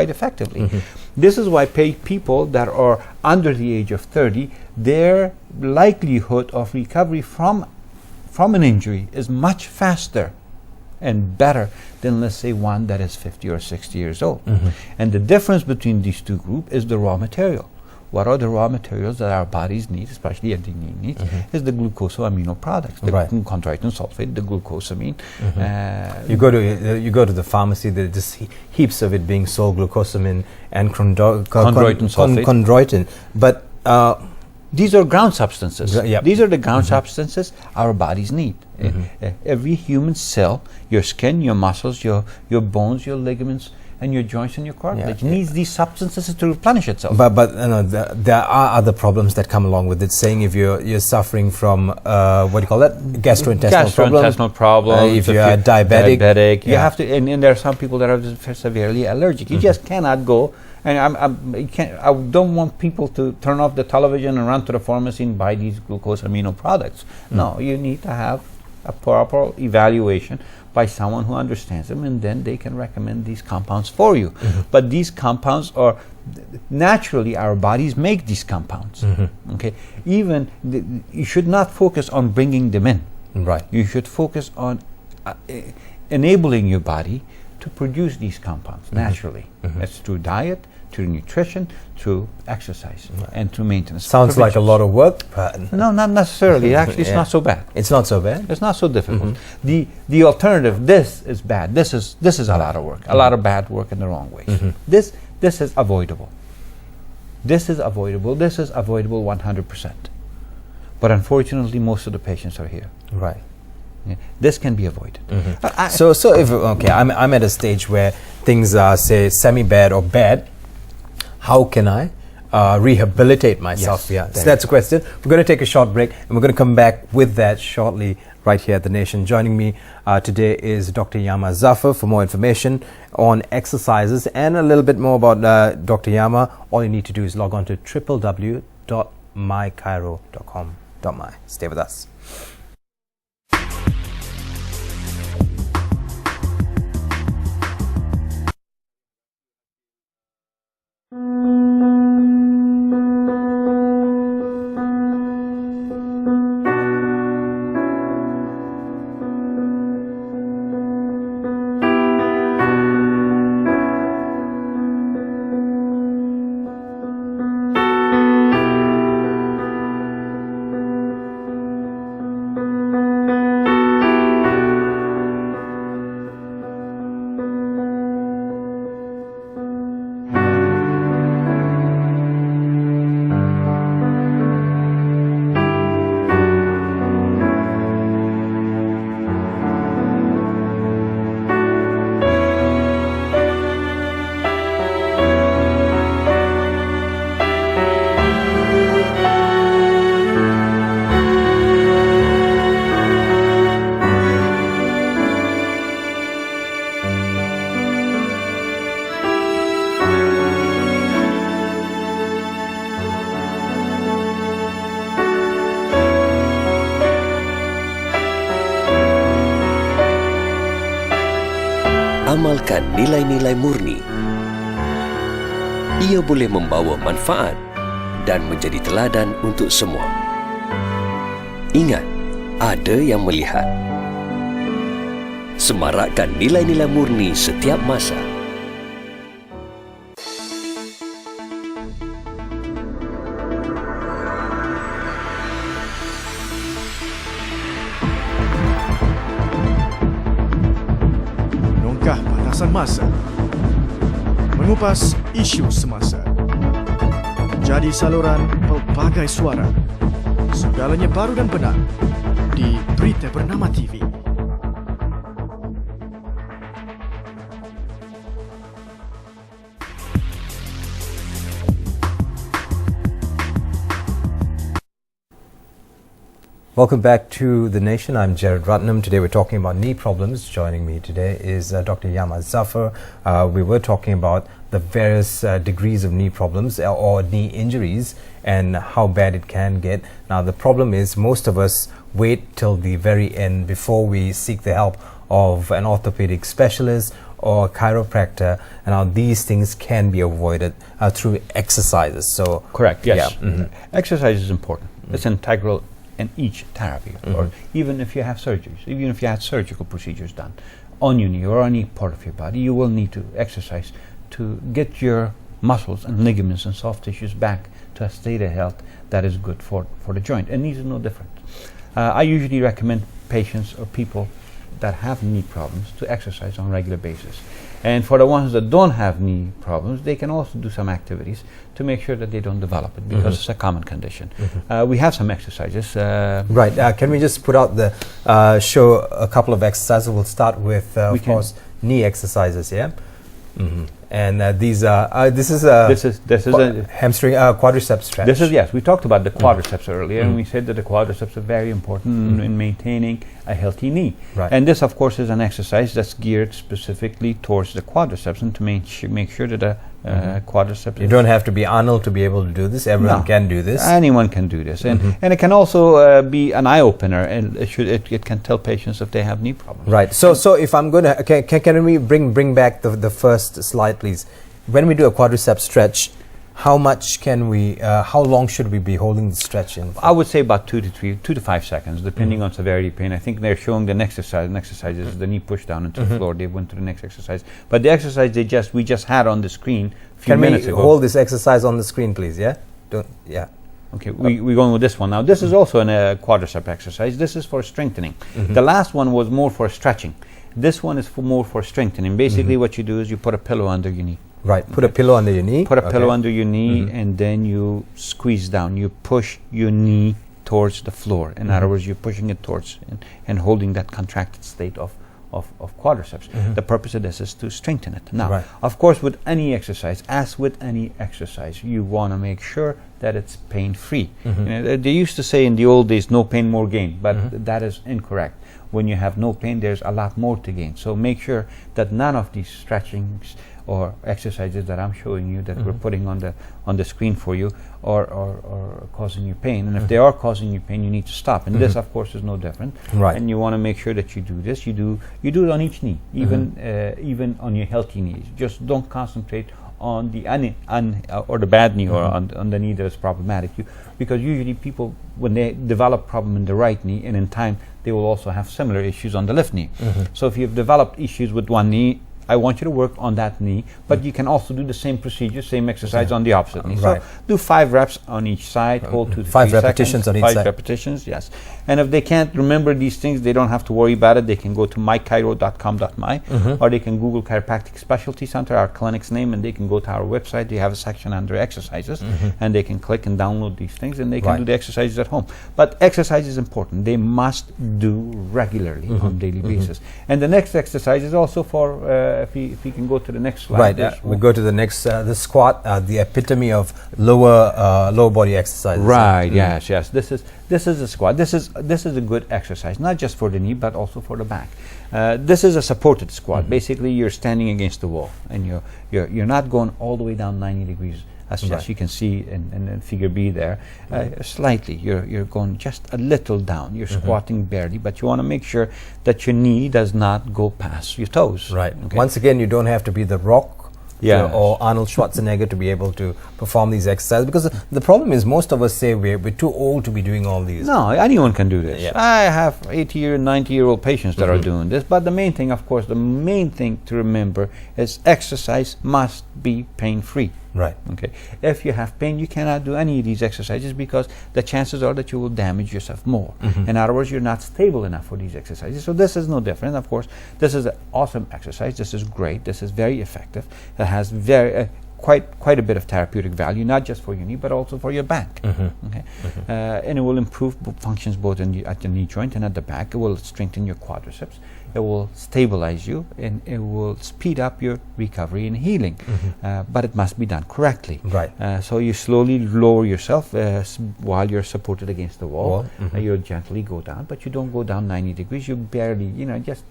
effectively. This is why people that are under the age of 30, their likelihood of recovery from an injury is much faster and better than, let's say, one that is 50 or 60 years old. And the difference between these two groups is the raw material. What are the raw materials that our bodies need, especially the DNA needs, is the glucosamino products, the chondroitin sulfate, the glucosamine. You go to the pharmacy, there's just heaps of it being sold, glucosamine and Chondroitin sulfate. chondroitin. But these are ground substances. Yep. These are the ground substances our bodies need. Every human cell, your skin, your muscles, your bones, your ligaments, and your joints and your cartilage needs these substances to replenish itself. But there are other problems that come along with it. Saying if you're suffering from what do you call that, gastrointestinal problem, if you're diabetic, you have to. And there are some people that are severely allergic. You just cannot go. And I don't want people to turn off the television and run to the pharmacy and buy these glucosamino products. No, you need to have a proper evaluation by someone who understands them, and then they can recommend these compounds for you. But these compounds are naturally, our bodies make these compounds. Okay, you should not focus on bringing them in. Right. You should focus on enabling your body to produce these compounds naturally. That's through diet, through nutrition, through exercise, and through maintenance. Sounds like a lot of work, but no, not necessarily. Actually, it's not so bad. It's not so bad. It's not so difficult. The alternative, this is bad. This is a lot of work, a lot of bad work in the wrong ways. This is avoidable. This is avoidable. This is avoidable 100%. But unfortunately, most of the patients are here. Right. This can be avoided. So if I'm at a stage where things are, say, semi-bad or bad, how can I rehabilitate myself? Yes, So that's a question. We're going to take a short break, and we're going to come back with that shortly right here at The Nation. Joining me today is Dr. Yama Zafar. For more information on exercises and a little bit more about Dr. Yama, all you need to do is log on to www.mychiro.com.my. Stay with us. mengamalkan nilai-nilai murni. Ia boleh membawa manfaat dan menjadi teladan untuk semua. Ingat, ada yang melihat. Semarakkan nilai-nilai murni setiap masa. Menongkah batasan masa. Mengupas isu semasa. Menjadi saluran pelbagai suara. Segalanya baru dan benar di Berita Bernama TV. Welcome back to The Nation. I'm Jared Ratnam. Today we're talking about knee problems. Joining me today is Dr. Yama Zafar. We were talking about the various degrees of knee problems or knee injuries and how bad it can get. Now the problem is most of us wait till the very end before we seek the help of an orthopedic specialist or a chiropractor, and now these things can be avoided through exercises. So correct, yes. Yeah. Exercise is important. It's integral in each therapy, or even if you have surgeries, even if you had surgical procedures done on your knee or any part of your body, you will need to exercise to get your muscles and ligaments and soft tissues back to a state of health that is good for the joint. And these are no different. I usually recommend patients or people that have knee problems to exercise on a regular basis. And for the ones that don't have knee problems, they can also do some activities to make sure that they don't develop it, because it's a common condition. We have some exercises. Right. Can we just put out the show a couple of exercises? We'll start with, of course, knee exercises. Yeah. And these are this is a hamstring quadriceps stretch. This is, yes, we talked about the quadriceps earlier, and we said that the quadriceps are very important in maintaining a healthy knee. Right. And this, of course, is an exercise that's geared specifically towards the quadriceps and to make sure that the quadriceps. You don't have to be Arnold to be able to do this. Everyone can do this. Anyone can do this, and it can also be an eye opener, and it can tell patients if they have knee problems. Right. So if I'm going to can we bring back the first slide, please? When we do a quadriceps stretch, how much can we? How long should we be holding the stretch in? I would say about 2 to 5 seconds, depending on severity of pain. I think they're showing the next exercise. Next exercise is the knee push down into the floor. They went to the next exercise, but the exercise we just had on the screen a few minutes ago. Can we hold this exercise on the screen, please? Yeah. Okay, we're going with this one now. This is also a quadricep exercise. This is for strengthening. The last one was more for stretching. This one is more for strengthening. Basically, what you do is you put a pillow under your knee. Right. Put a pillow under your knee. Put a pillow under your knee, and then you squeeze down. You push your knee towards the floor. In other words, you're pushing it towards and holding that contracted state of quadriceps. The purpose of this is to strengthen it. Now, of course, with any exercise, as with any exercise, you want to make sure that it's pain-free. You know, they used to say in the old days, no pain, more gain, but that is incorrect. When you have no pain, there's a lot more to gain. So make sure that none of these stretchings or exercises that I'm showing you, that we're putting on the screen for you, are causing you pain. And if they are causing you pain, you need to stop. And this, of course, is no different. Right. And you want to make sure that you do this. You do it on each knee, even on your healthy knees. Just don't concentrate on the or the bad knee, or on the knee that is problematic. Because usually people, when they develop problem in the right knee, and in time they will also have similar issues on the left knee. So if you've developed issues with one knee, I want you to work on that knee, but you can also do the same procedure, same exercise on the opposite knee. So do 5 reps on each side, hold 2 to 3 repetitions seconds, on each side. 5 repetitions, yes. And if they can't remember these things, they don't have to worry about it. They can go to mychiro.com.my, or they can Google Chiropractic Specialty Center, our clinic's name, and they can go to our website. They have a section under exercises, and they can click and download these things, and they can do the exercises at home. But exercise is important. They must do regularly on a daily basis. And the next exercise is also for, if you can go to the next slide. Right, we go to the next, the squat, the epitome of lower body exercises. Right, yes. This is a squat. This is a good exercise, not just for the knee, but also for the back. This is a supported squat. Basically, you're standing against the wall, and you're not going all the way down 90 degrees as Right. you can see in figure B there. Slightly, you're going just a little down. You're squatting barely, but you want to make sure that your knee does not go past your toes. Right. Okay? Once again, you don't have to be The Rock or Arnold Schwarzenegger to be able to perform these exercises, because the problem is most of us say we're too old to be doing all these. No, anyone can do this. Yeah. I have 80 90-year-old patients that are doing this, but the main thing, of course, the main thing to remember is exercise must be pain-free. Right. Okay. If you have pain, you cannot do any of these exercises, because the chances are that you will damage yourself more. In other words, you're not stable enough for these exercises. So this is no different. Of course, this is an awesome exercise. This is great. This is very effective. It has very quite a bit of therapeutic value, not just for your knee, but also for your back. Okay. And it will improve functions both at the knee joint and at the back. It will strengthen your quadriceps. It will stabilize you, and it will speed up your recovery and healing. But it must be done correctly. Right. So you slowly lower yourself while you're supported against the wall. You gently go down, but you don't go down 90 degrees. You barely, just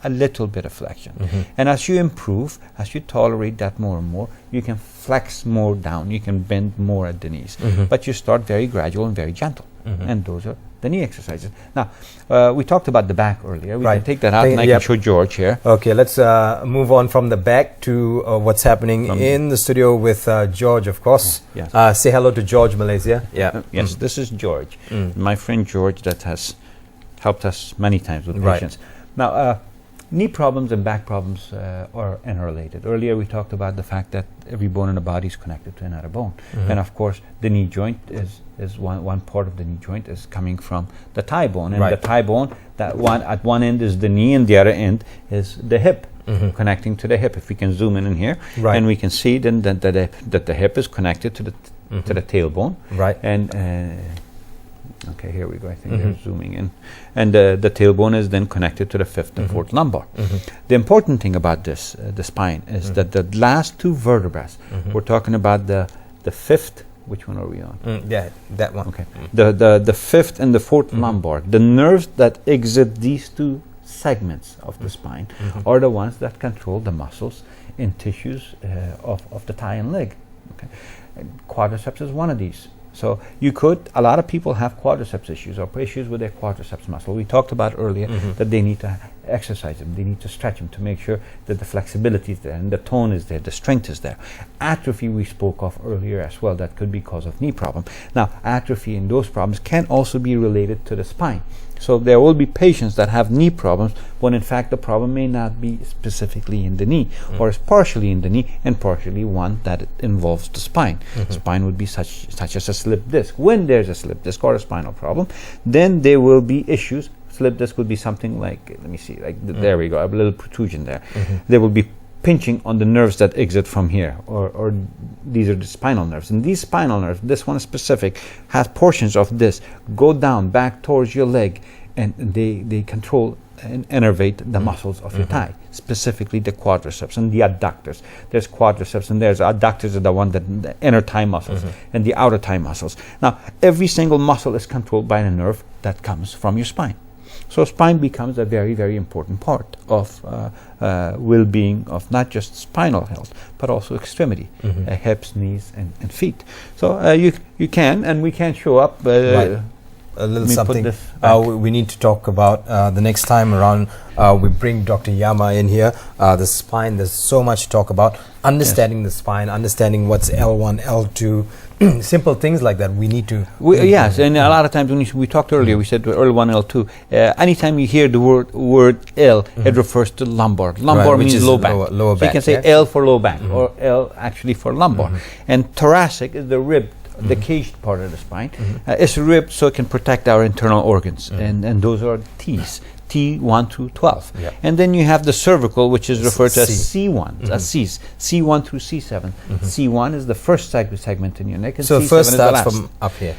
a little bit of flexion. And as you improve, as you tolerate that more and more, you can flex more down. You can bend more at the knees. But you start very gradual and very gentle. And those are the knee exercises. Now, we talked about the back earlier. We can take that out, and I can show George here. Okay, let's move on from the back to what's happening in the studio with George, of course. Yes. Say hello to George, Malaysia. Yeah. Yes, this is George, my friend George, that has helped us many times with Right. patients. Now, knee problems and back problems are interrelated. Earlier we talked about the fact that every bone in the body is connected to another bone. And of course the knee joint is one part of the knee joint is coming from the thigh bone. And the thigh bone, at one end is the knee, and the other end is the hip. Connecting to the hip. If we can zoom in here, and we can see then that the hip is connected to the tailbone. Right. And okay, here we go. I think they're zooming in. And the tailbone is then connected to the fifth and fourth lumbar. The important thing about this, the spine, is that the last two vertebrae, we're talking about the fifth, which one are we on? Yeah, that one. Okay. The fifth and the fourth lumbar, the nerves that exit these two segments of the spine are the ones that control the muscles and tissues of the thigh and leg. Okay. Quadriceps is one of these. So a lot of people have quadriceps issues or issues with their quadriceps muscle. We talked about earlier that they need to exercise them, they need to stretch them to make sure that the flexibility is there and the tone is there, the strength is there. Atrophy we spoke of earlier as well, that could be cause of knee problem. Now, atrophy and those problems can also be related to the spine. So there will be patients that have knee problems when in fact the problem may not be specifically in the knee, or is partially in the knee and partially one that it involves the spine. Spine would be such as a slip disc. When there's a slip disc or a spinal problem, then there will be issues. Slip disc would be something like, let me see, like there we go, a little protrusion there. There will be pinching on the nerves that exit from here, or these are the spinal nerves. And these spinal nerves, this one specific, has portions of this go down back towards your leg, and they control and innervate the muscles of your thigh, specifically the quadriceps and the adductors. There's quadriceps and there's adductors are the one that the inner thigh muscles and the outer thigh muscles. Now, every single muscle is controlled by a nerve that comes from your spine. So spine becomes a very, very important part of well-being of not just spinal health, but also extremity, hips, knees, and feet. So you can, and we can show up. A little something we need to talk about the next time around. We bring Dr. Yama in here. The spine, there's so much to talk about. Understanding the spine, understanding what's L1, L2, simple things like that we need to. Yes, and a lot of times when we talked earlier, we said L1, L2. Anytime you hear the word L, it refers to lumbar. Lumbar means low back. Lower back. So you can say L for low back, or L actually for lumbar. And thoracic is the rib, the caged part of the spine. It's ribbed so it can protect our internal organs, and those are T's. T1 through 12. And then you have the cervical, which is referred to as C1, C's, C1 through C7. C1 is the first segment in your neck, and so C7 first is the starts last. from up here.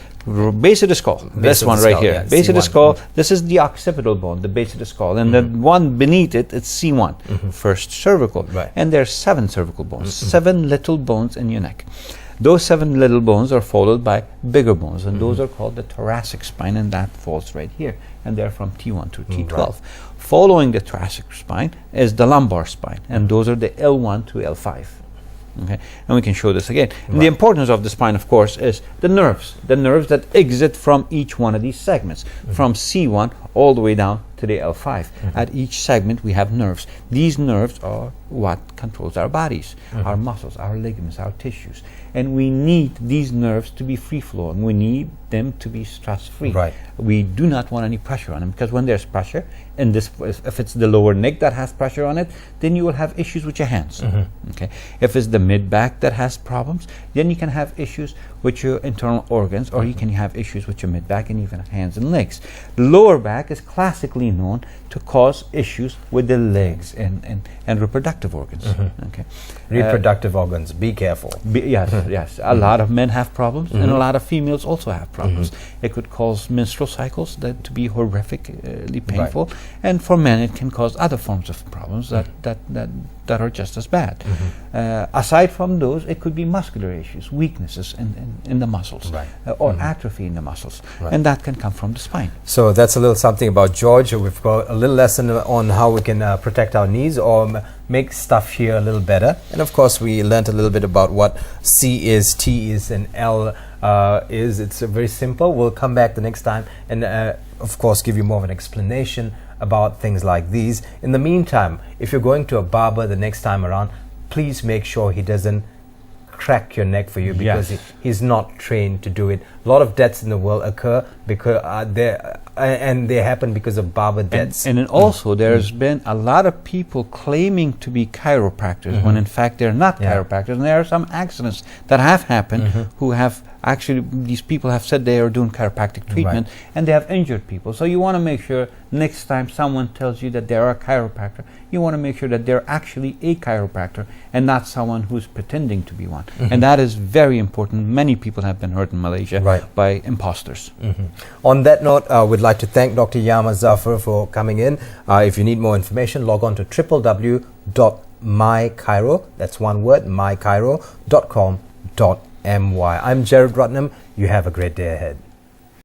Base of the skull, this one right here. Base of the skull, this is the occipital bone, the base of the skull, and the one beneath it, it's C1, first cervical. And there's 7 cervical bones, 7 little bones in your neck. Those 7 little bones are followed by bigger bones, and those are called the thoracic spine, and that falls right here, and they're from T1 to T12. Following the thoracic spine is the lumbar spine, and those are the L1 to L5. Okay, and we can show this again. And the importance of the spine, of course, is the nerves that exit from each one of these segments, from C1 all the way down to the L5. At each segment, we have nerves. These nerves are what controls our bodies, our muscles, our ligaments, our tissues. And we need these nerves to be free-flowing. We need them to be stress-free. Right. We do not want any pressure on them, because when there's pressure, and if it's the lower neck that has pressure on it, then you will have issues with your hands. Okay. If it's the mid-back that has problems, then you can have issues with your internal organs, or you can have issues with your mid-back and even hands and legs. The lower back is classically known to cause issues with the legs and reproductive organs. Okay. Reproductive organs, be careful. Yes. A lot of men have problems, and a lot of females also have problems. It could cause menstrual cycles to be horrifically painful, and for men it can cause other forms of problems that are just as bad. Aside from those, it could be muscular issues, weaknesses in the muscles, or atrophy in the muscles, and that can come from the spine. So that's a little something about George. We've got a little lesson on how we can protect our knees or make stuff here a little better. And of course, we learned a little bit about what C is, T is, and L is. It's very simple. We'll come back the next time and of course give you more of an explanation about things like these. In the meantime, if you're going to a barber the next time around, please make sure he doesn't crack your neck for you, because he's not trained to do it. A lot of deaths in the world occur because they happen because of barber deaths. And then also there's been a lot of people claiming to be chiropractors when in fact they're not chiropractors. And there are some accidents that have happened who have actually, these people have said they are doing chiropractic treatment and they have injured people. So you want to make sure next time someone tells you that they're a chiropractor, you want to make sure that they're actually a chiropractor and not someone who's pretending to be one. And that is very important. Many people have been hurt in Malaysia by imposters. On that note, we'd like to thank Dr. Yama Zafar for coming in. If you need more information, log on to www.mychiro, that's one word, mychiro.com.my. I'm Jared Rutnam. You have a great day ahead.